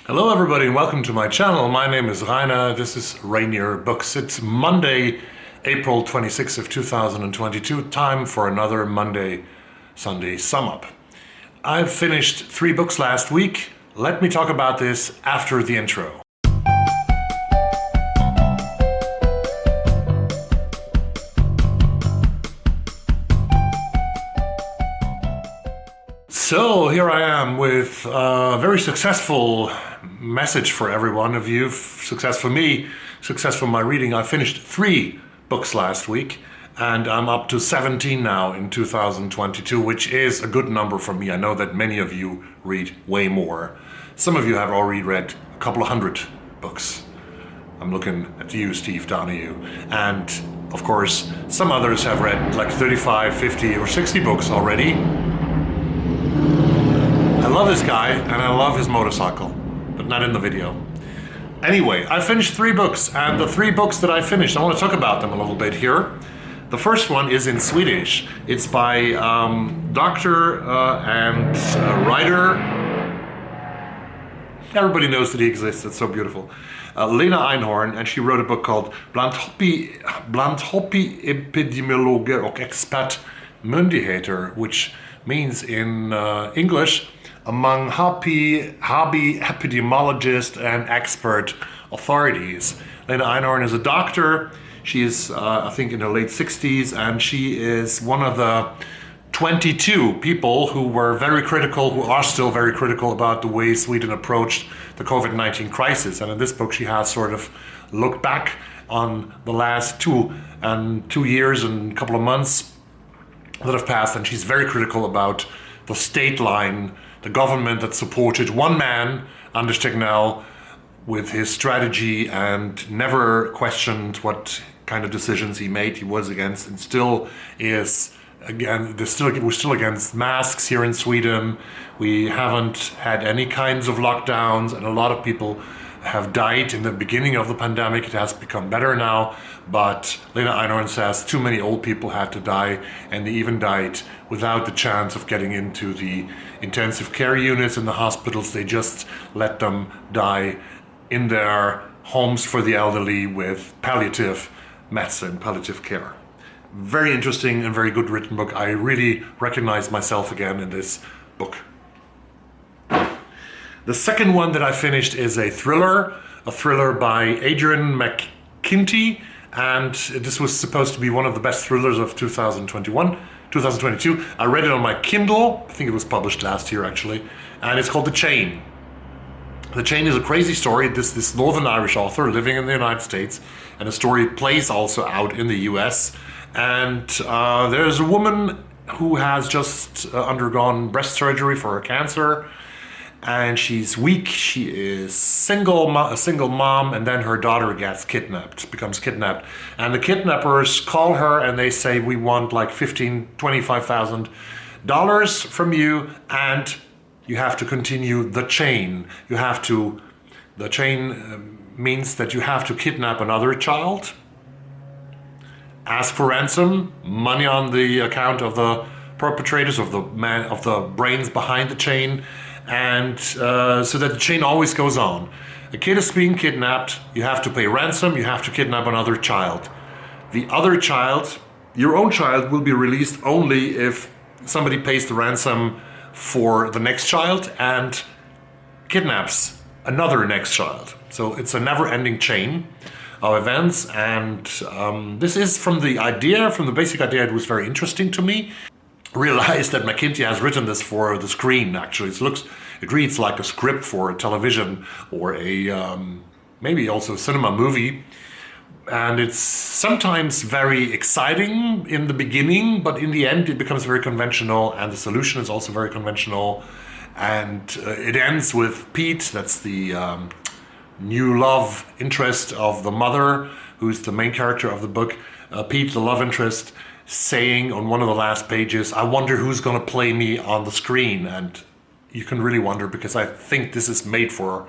Hello everybody and welcome to my channel. My name is Rainer, this is Rainier Books. It's Monday, April 26th of 2022, time for another Monday Sunday sum up. I've finished 3 books last week. Let me talk about this after the intro. So here I am with a very successful message for every one of you. Success for me, success for my reading. I finished 3 books last week and I'm up to 17 now in 2022, which is a good number for me. I know that many of you read way more. Some of you have already read a couple of 100 books. I'm looking at you, Steve, Dawnie. And of course, some others have read like 35, 50 or 60 books already. I love this guy and I love his motorcycle, but not in the video. Anyway, I finished 3 books, and the 3 books that I finished, I want to talk about them a little bit here. The first one is in Swedish. It's by doctor and writer. Everybody knows that he exists, it's so beautiful. Lena Einhorn, and she wrote a book called Bland hobbyepidemiologer och expertmyndigheter, which means in English, among hobby epidemiologists and expert authorities. Lena Einhorn is a doctor. She is, I think, in her late 60s, and she is one of the 22 people who were very critical, who are still very critical about the way Sweden approached the COVID-19 crisis. And in this book, she has sort of looked back on the last 2 years and a couple of months that have passed, and she's very critical about the state line, the government that supported one man, Anders Tegnell, with his strategy and never questioned what kind of decisions he made. He was against, and still is, again, we're still against masks here in Sweden. We haven't had any kinds of lockdowns, and a lot of people have died in the beginning of the pandemic. It has become better now, but Lena Einhorn says too many old people had to die, and they even died without the chance of getting into the intensive care units in the hospitals. They just let them die in their homes for the elderly with palliative medicine, palliative care. Very interesting and very good written book. I really recognize myself again in this book. The second one that I finished is a thriller by Adrian McKinty, and this was supposed to be one of the best thrillers of 2022. I read it on my Kindle. I think it was published last year actually, and it's called The Chain. The Chain is a crazy story. This Northern Irish author living in the United States, and the story plays also out in the US. And there's a woman who has just undergone breast surgery for her cancer, and she's weak. She is a single mom, and then her daughter becomes kidnapped. And the kidnappers call her and they say, we want like $25,000 from you, and you have to continue the chain. The chain means that you have to kidnap another child, ask for ransom, money on the account of the perpetrators, of the brains behind the chain, and so that the chain always goes on. A kid is being kidnapped, you have to pay ransom, you have to kidnap another child. The other child, your own child, will be released only if somebody pays the ransom for the next child and kidnaps another next child. So it's a never-ending chain of events, and this is from the basic idea, it was very interesting to me. Realized that McKinty has written this for the screen. Actually, it reads like a script for a television or a maybe also a cinema movie, and it's sometimes very exciting in the beginning, but in the end it becomes very conventional, and the solution is also very conventional, and it ends with Pete, that's the new love interest of the mother, who's the main character of the book. Pete, the love interest, saying on one of the last pages, I wonder who's going to play me on the screen. And you can really wonder, because I think this is made for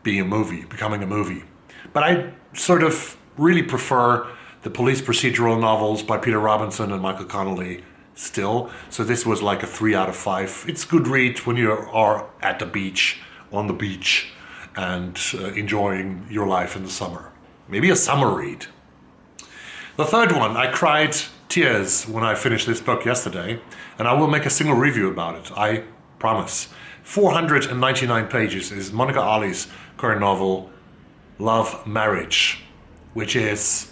becoming a movie. But I sort of really prefer the police procedural novels by Peter Robinson and Michael Connelly still. So this was like a 3 out of 5. It's good read when you are at the beach, on the beach, and enjoying your life in the summer. Maybe a summer read. The third one, I cried tears when I finished this book yesterday, and I will make a single review about it, I promise. 499 pages is Monica Ali's current novel, Love, Marriage, which is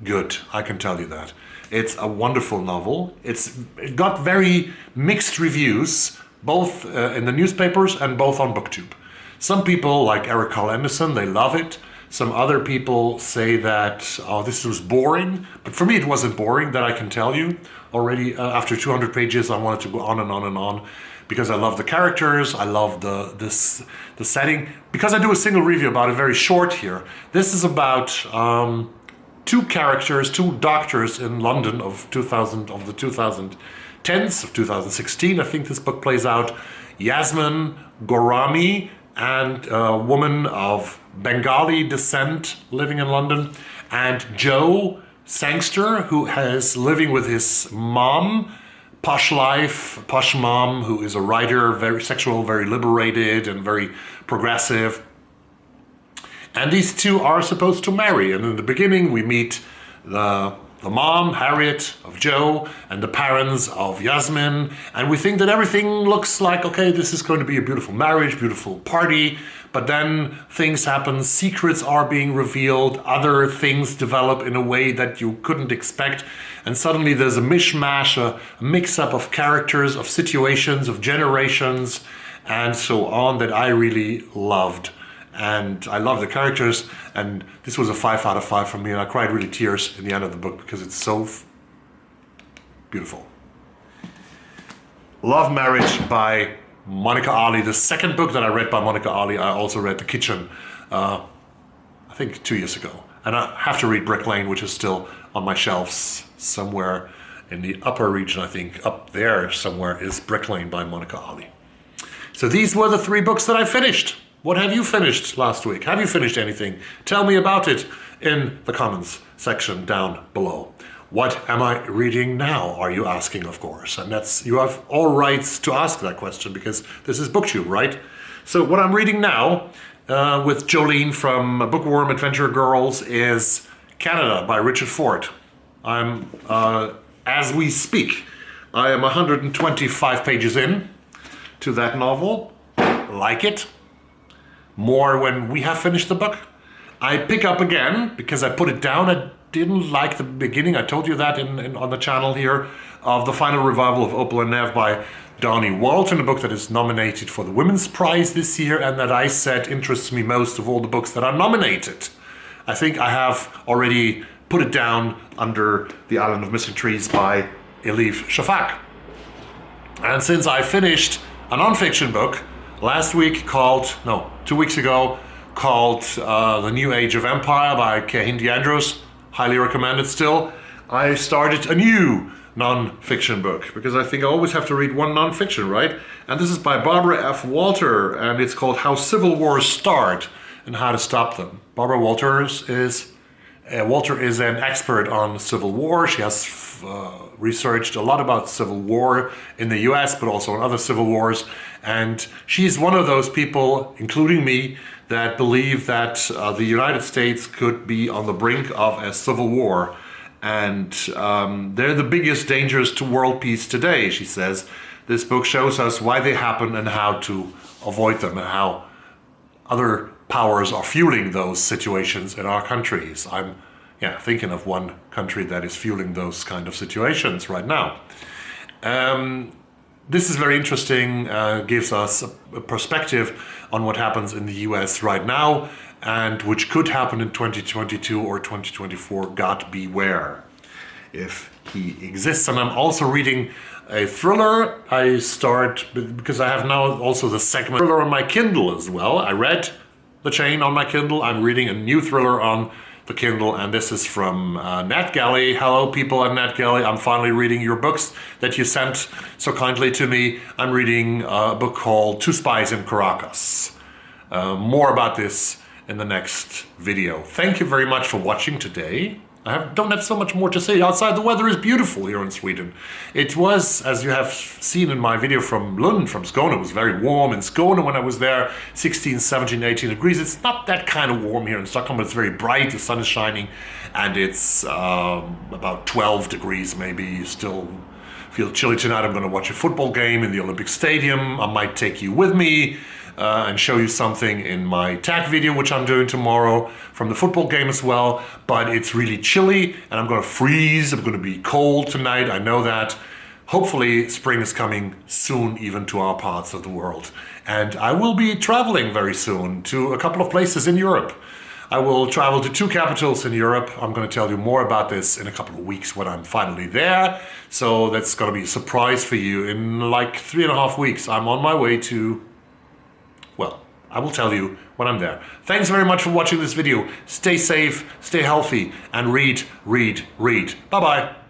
good, I can tell you that. It's a wonderful novel. It got very mixed reviews, both in the newspapers and both on BookTube. Some people, like Eric Carl Anderson, they love it. Some other people say that, oh, this was boring. But for me, it wasn't boring, that I can tell you. Already, after 200 pages, I wanted to go on and on and on. Because I love the characters, I love the setting. Because I do a single review about it, very short here. This is about two characters, two doctors in London of the 2010s, of 2016. I think this book plays out. Yasmin Gorami, and a woman of Bengali descent living in London, and Joe Sangster, who is living with his mom, posh life, posh mom, who is a writer, very sexual, very liberated, and very progressive. And these two are supposed to marry. And in the beginning, we meet the mom, Harriet, of Joe, and the parents of Yasmin. And we think that everything looks like, okay, this is going to be a beautiful marriage, beautiful party. But then things happen, secrets are being revealed, other things develop in a way that you couldn't expect. And suddenly there's a mishmash, a mix-up of characters, of situations, of generations, and so on that I really loved. And I love the characters, and this was a 5 out of 5 for me, and I cried really tears in the end of the book because it's so beautiful. Love, Marriage by Monica Ali. The second book that I read by Monica Ali, I also read The Kitchen, I think 2 years ago. And I have to read Brick Lane, which is still on my shelves somewhere in the upper region, I think. Up there somewhere is Brick Lane by Monica Ali. So these were the 3 books that I finished. What have you finished last week? Have you finished anything? Tell me about it in the comments section down below. What am I reading now, are you asking, of course. And you have all rights to ask that question because this is BookTube, right? So what I'm reading now with Jolene from Bookworm Adventure Girls is Canada by Richard Ford. I'm, as we speak, I am 125 pages in to that novel. Like it. More when we have finished the book. I pick up again because I put it down. I didn't like the beginning. I told you that on the channel here of the final revival of Opal and Nev by Dawnie Walton, a book that is nominated for the Women's Prize this year and that I said interests me most of all the books that are nominated. I think I have already put it down under The Island of Missing Trees by Elif Shafak. And since I finished a non-fiction book last week 2 weeks ago, called The New Age of Empire by Kehinde Andrews, highly recommended still, I started a new non-fiction book, because I think I always have to read one non-fiction, right? And this is by Barbara F. Walter, and it's called How Civil Wars Start and How to Stop Them. Barbara Walter is an expert on civil war. She has researched a lot about civil war in the US, but also in other civil wars. And she's one of those people, including me, that believe that the United States could be on the brink of a civil war. And they're the biggest dangers to world peace today, she says. This book shows us why they happen and how to avoid them, and how other powers are fueling those situations in our countries. I'm thinking of one country that is fueling those kind of situations right now. This is very interesting, gives us a perspective on what happens in the US right now, and which could happen in 2022 or 2024, God beware, if he exists. And I'm also reading a thriller. I start, because I have now also the segment thriller on my Kindle as well. I read The Chain on my Kindle. I'm reading a new thriller on the Kindle, and this is from NetGalley. Hello, people at NetGalley. I'm finally reading your books that you sent so kindly to me. I'm reading a book called Two Spies in Caracas. More about this in the next video. Thank you very much for watching today. don't have so much more to say. Outside, the weather is beautiful here in Sweden. It was, as you have seen in my video from Lund, from Skåne, it was very warm in Skåne when I was there, 16, 17, 18 degrees. It's not that kind of warm here in Stockholm, but it's very bright, the sun is shining, and it's about 12 degrees maybe. You still feel chilly tonight. I'm going to watch a football game in the Olympic Stadium. I might take you with me and show you something in my tag video, which I'm doing tomorrow, from the football game as well. But it's really chilly and I'm going to freeze. I'm going to be cold tonight. I know that. Hopefully spring is coming soon, even to our parts of the world. And I will be traveling very soon to a couple of places in Europe. I will travel to 2 capitals in Europe. I'm going to tell you more about this in a couple of weeks when I'm finally there. So that's going to be a surprise for you. In like 3.5 weeks, I'm on my way to, well, I will tell you when I'm there. Thanks very much for watching this video. Stay safe, stay healthy, and read, read, read. Bye-bye.